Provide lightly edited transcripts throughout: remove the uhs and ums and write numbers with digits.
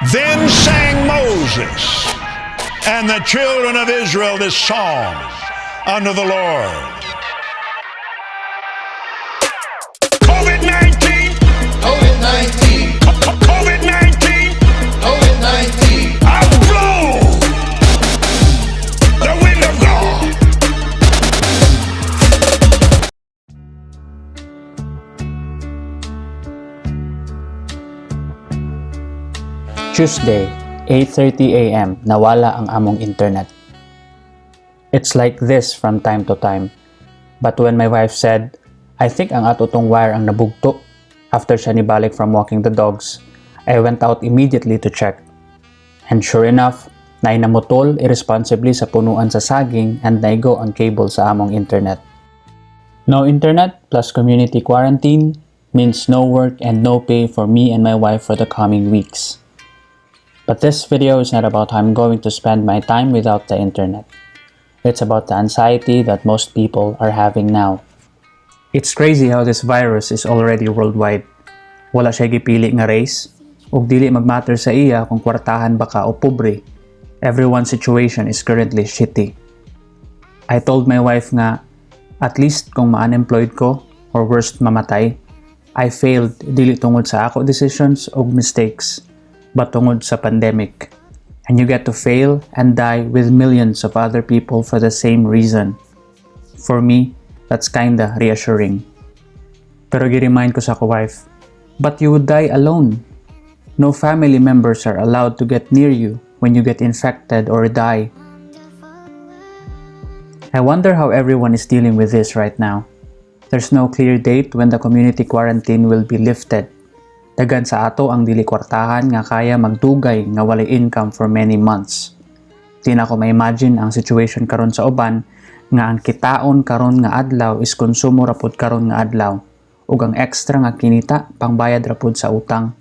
Then sang Moses and the children of Israel this song unto the Lord. COVID-19, COVID-19, COVID-19, COVID-19. I blow the wind of God. Tuesday, 8:30 a.m. nawala ang among internet. It's like this from time to time. But when my wife said, I think ang ato tong wire ang nabugto after siya nibalik from walking the dogs, I went out immediately to check. And sure enough, namutol irresponsibly sa punuan sa saging and naigo ang cable sa among internet. No internet plus community quarantine means no work and no pay for me and my wife for the coming weeks. But this video is not about how I'm going to spend my time without the internet. It's about the anxiety that most people are having now. It's crazy how this virus is already worldwide. Wala siya gipili nga race, ug dili magmatter sa iya kung kwartahan ba ka o pobre. Everyone's situation is currently shitty. I told my wife nga, at least kung ma-unemployed ko, or worst mamatay, I failed dili tungod sa ako decisions o mistakes, but tungod sa pandemic. And you get to fail and die with millions of other people for the same reason. For me, that's kinda reassuring. Pero gi-remind ko sa ko wife, but you would die alone. No family members are allowed to get near you when you get infected or die. I wonder how everyone is dealing with this right now. There's no clear date when the community quarantine will be lifted. Dagan sa ato ang dili kwartahan nga kaya magdugay nga walay income for many months. Di na ko ma-imagine ang situation karon sa uban nga ang kitaon karon nga adlaw is konsumo rapod karon nga adlaw ug ang extra nga kinita pangbayad rapod sa utang.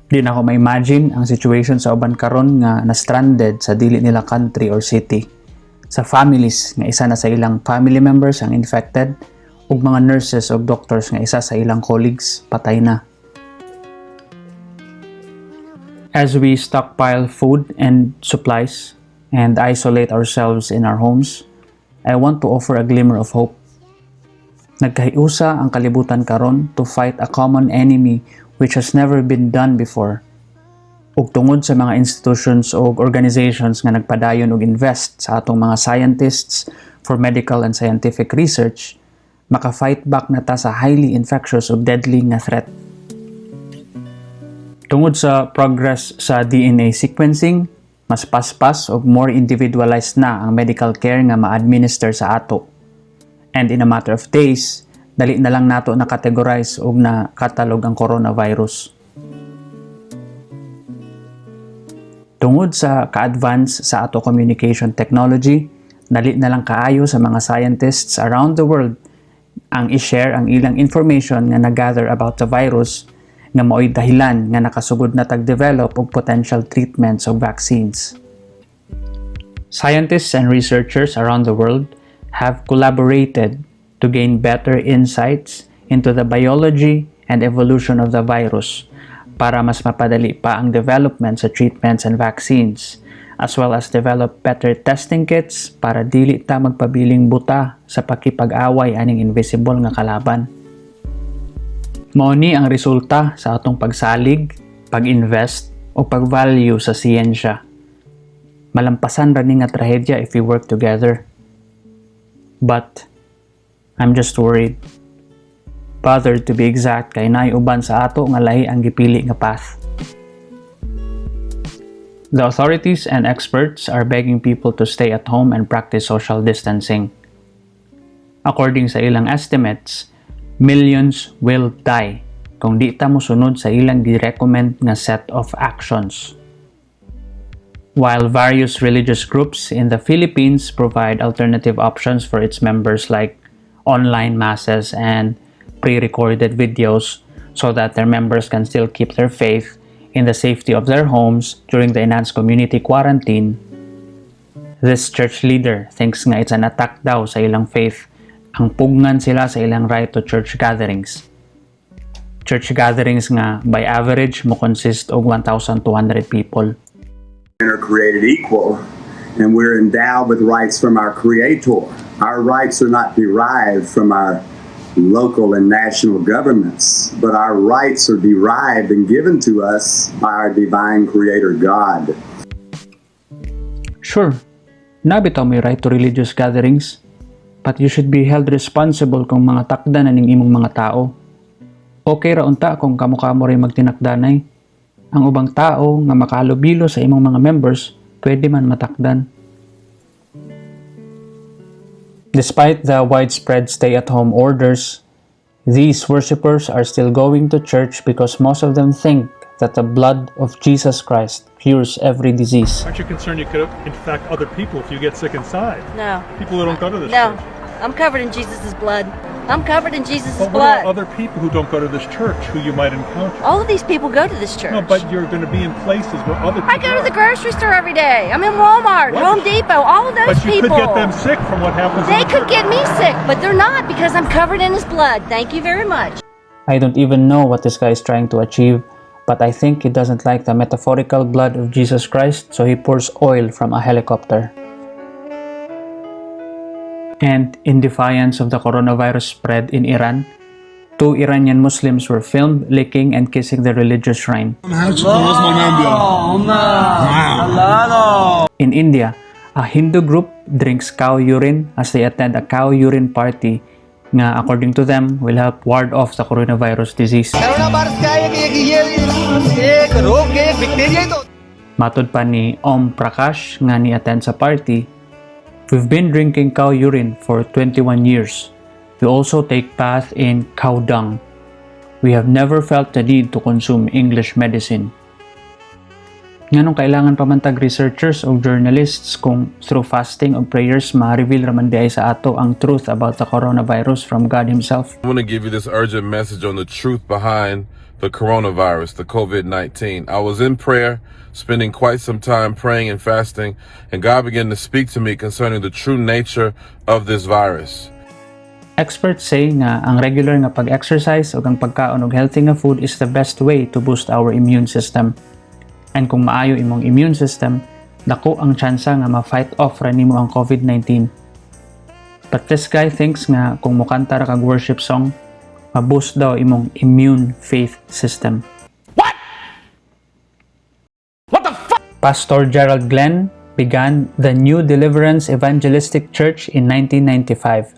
Di na ko ma-imagine ang situation sa uban karon nga na-stranded sa dili nila country or city. Sa families nga isa na sa ilang family members ang infected ug mga nurses ug doctors nga isa sa ilang colleagues patay na. As we stockpile food and supplies and isolate ourselves in our homes, I want to offer a glimmer of hope. Nagka hiusa ang kalibutan karon to fight a common enemy which has never been done before. Ug tungod sa mga institutions o organizations nga nagpadayon og invest sa atong mga scientists for medical and scientific research, maka-fight back na ta sa highly infectious ug deadly nga threat. Tungod sa progress sa DNA sequencing, mas paspas o more individualized na ang medical care nga ma-administer sa ato. And in a matter of days, dali na lang nato na-categorize o na-catalog ang coronavirus. Tungod sa ka-advance sa ato communication technology, dali na lang kaayo sa mga scientists around the world ang i-share ang ilang information nga na-gather about the virus nga mao'y dahilan nga nakasugod na tag-develop og potential treatments o vaccines. Scientists and researchers around the world have collaborated to gain better insights into the biology and evolution of the virus para mas mapadali pa ang development sa treatments and vaccines, as well as develop better testing kits para dili ta magpabiling buta sa pakipag-away aning invisible nga kalaban. Mao ni ang resulta sa atong pagsalig, pag-invest o pag-value sa siyensya. Malampasan ra ni nga trahedya if we work together. But I'm just worried. Bothered to be exact kay naay uban sa ato nga lahi ang gipili nga path. The authorities and experts are begging people to stay at home and practice social distancing. According sa ilang estimates, millions will die kung di ta mosunod sa ilang gi-recommend nga set of actions. While various religious groups in the Philippines provide alternative options for its members like online masses and pre-recorded videos so that their members can still keep their faith in the safety of their homes during the enhanced community quarantine, this church leader thinks nga it's an attack daw sa ilang faith ang pugnan sila sa ilang right to church gatherings. church gatherings nga by average mo consist og 1,200 people. And are created equal, and we're endowed with rights from our Creator. Our rights are not derived from our local and national governments, but our rights are derived and given to us by our divine Creator God. Sure, nabitaw may right to religious gatherings, but you should be held responsible kung mga takda na ning imong mga tao. Okay ra unta kung kamo-kamo rin magtinakdanay. Ang ubang tao nga makalubilo sa imong mga members, pwede man matakdan. Despite the widespread stay-at-home orders, these worshippers are still going to church because most of them think that the blood of Jesus Christ cures every disease. Aren't you concerned you could infect other people if you get sick inside? No. People who don't go to this No. church. I'm covered in Jesus' blood. I'm covered in Jesus' But what about blood. other people who don't go to this church who you might encounter? All of these people go to this church. No, but you're going to be in places where other people I go to the are. grocery store every day. I'm in Walmart, What? Home Depot, all of those But you people. could get them sick from what happens They in the could church. get me sick, but they're not because I'm covered in His blood. Thank you very much. I don't even know what this guy is trying to achieve, but I think he doesn't like the metaphorical blood of Jesus Christ, so he pours oil from a helicopter. And in defiance of the coronavirus spread in Iran, 2 Iranian Muslims were filmed licking and kissing the religious shrine. In India, a Hindu group drinks cow urine as they attend a cow urine party nga according to them will help ward off the coronavirus disease. Matod pa ni Om Prakash nga ni-attend sa party, "We've been drinking cow urine for 21 years. We also take bath in cow dung. We have never felt the need to consume English medicine." Nganong kailangan pamantag researchers o journalists kung through fasting o prayers ma-reveal raman diay sa ato ang truth about the coronavirus from God Himself? I want to give you this urgent message on the truth behind the coronavirus, the COVID-19. I was in prayer, spending quite some time praying and fasting, and God began to speak to me concerning the true nature of this virus. Experts say nga ang regular nga pag-exercise o ang pagkaon og healthy nga food is the best way to boost our immune system. And kung maayo imong immune system, dako ang tsansa nga ma-fight off ra nimo ang COVID-19. But this guy thinks nga kung mukanta ra kag worship song, ma-boost daw imong immune faith system. What the fuck? Pastor Gerald Glenn began the New Deliverance Evangelistic Church in 1995.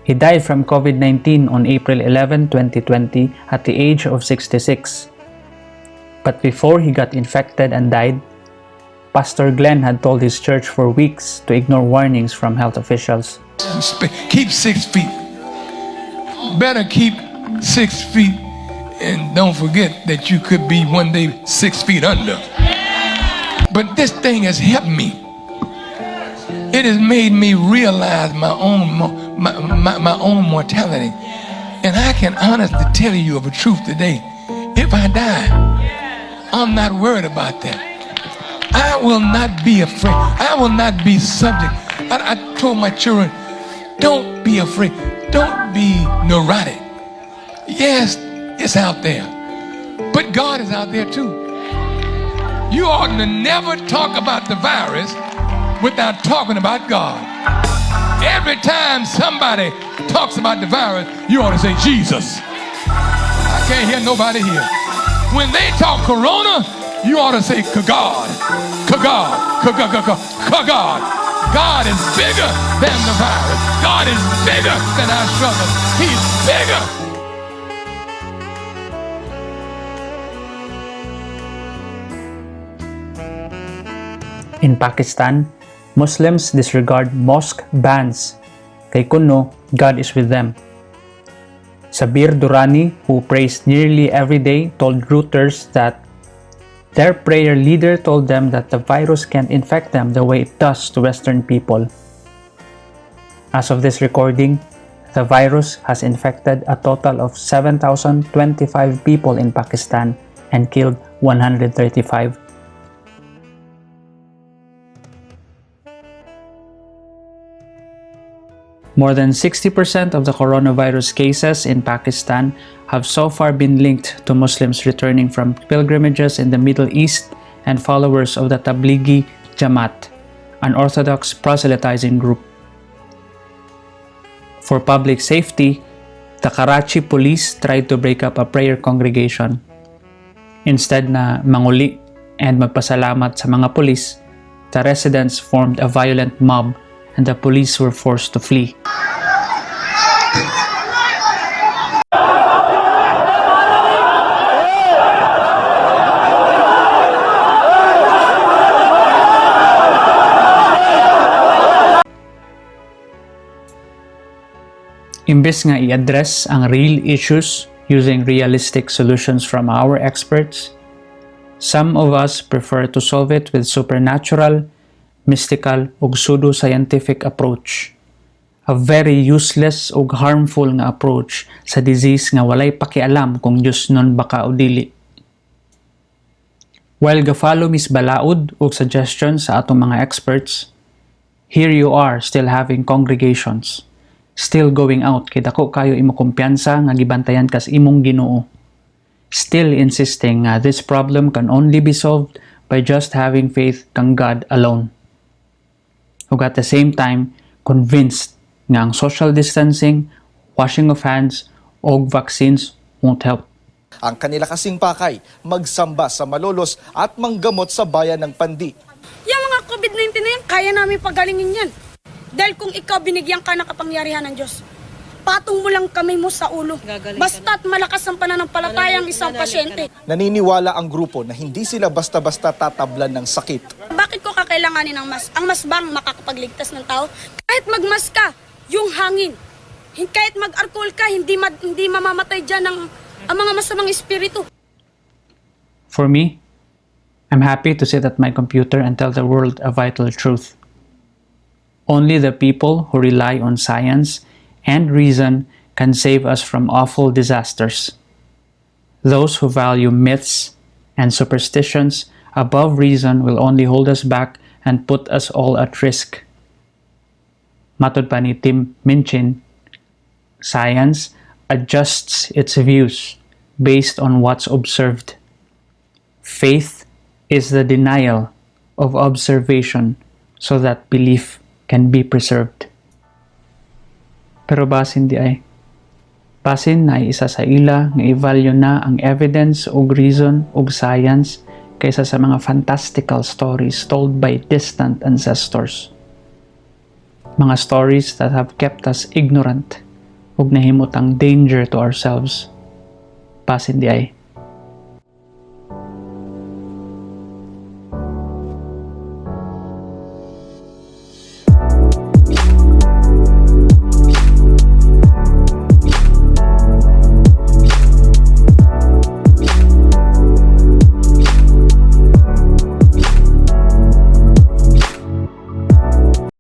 He died from COVID-19 on April 11, 2020 at the age of 66. But before he got infected and died, Pastor Glenn had told his church for weeks to ignore warnings from health officials. Keep 6 feet. Better keep 6 feet, and don't forget that you could be one day 6 feet under. But this thing has helped me. It has made me realize my own mortality. And I can honestly tell you of a truth today. If I die, I'm not worried about that. I will not be afraid. I will not be subject. I told my children, don't be afraid. Don't be neurotic. Yes, it's out there. But God is out there too. You ought to never talk about the virus without talking about God. Every time somebody talks about the virus, you ought to say Jesus. I can't hear nobody here. When they talk corona, you ought to say God. God. God. God is bigger than the virus. God is bigger than our struggle. He's bigger. In Pakistan, Muslims disregard mosque bans. Kay kuno, God is with them. Sabir Durrani, who prays nearly every day, told Reuters that their prayer leader told them that the virus can't infect them the way it does to Western people. As of this recording, the virus has infected a total of 7,025 people in Pakistan and killed 135. More than 60% of the coronavirus cases in Pakistan have so far been linked to Muslims returning from pilgrimages in the Middle East and followers of the Tablighi Jamaat, an orthodox proselytizing group. For public safety, the Karachi police tried to break up a prayer congregation. Instead na manguli and magpasalamat sa mga pulis, the residents formed a violent mob and the police were forced to flee. Imbes nga i-address ang real issues using realistic solutions from our experts, some of us prefer to solve it with supernatural, mystical ug pseudo-scientific approach. A very useless ug harmful nga approach sa disease nga walay pakialam kung Diyos nun baka o dili. While ga-follow mis balaod ug suggestions sa atong mga experts, here you are still having congregations, still going out kay dako kayo imo kumpiyansa nga gibantayan kas imong Ginoo. Still insisting nga this problem can only be solved by just having faith kang God alone. Ug at the same time, convinced nga ang social distancing, washing of hands, o vaccines won't help. Ang kanila kasing pakay, magsamba sa malolos at manggamot sa bayan ng Pandi. Yung mga COVID-19 na yan, kaya namin pagalingin yan. Dahil kung ikaw binigyan ka ng kapangyarihan ng Diyos, patong mo lang kamay mo sa ulo. Basta't malakas ang pananampalatayang isang pasyente. Naniniwala ang grupo na hindi sila basta-basta tatablan ng sakit. Bakit ko kakailanganin ng mask? Ang mask bang makakapagligtas ng tao? Kahit magmask ka, yung hangin. Kahit mag-alcohol ka, hindi mamamatay dyan ang mga masamang espiritu. For me, I'm happy to sit at my computer and tell the world a vital truth. Only the people who rely on science and reason can save us from awful disasters. Those who value myths and superstitions above reason will only hold us back and put us all at risk. Matod pa ni Tim Minchin, science adjusts its views based on what's observed. Faith is the denial of observation so that belief can be preserved. Pero basin di ay. Basin na isa sa ila nga i-value na ang evidence ug reason ug science kaysa sa mga fantastical stories told by distant ancestors. Mga stories that have kept us ignorant ug nahimutang danger to ourselves. Basin di ay.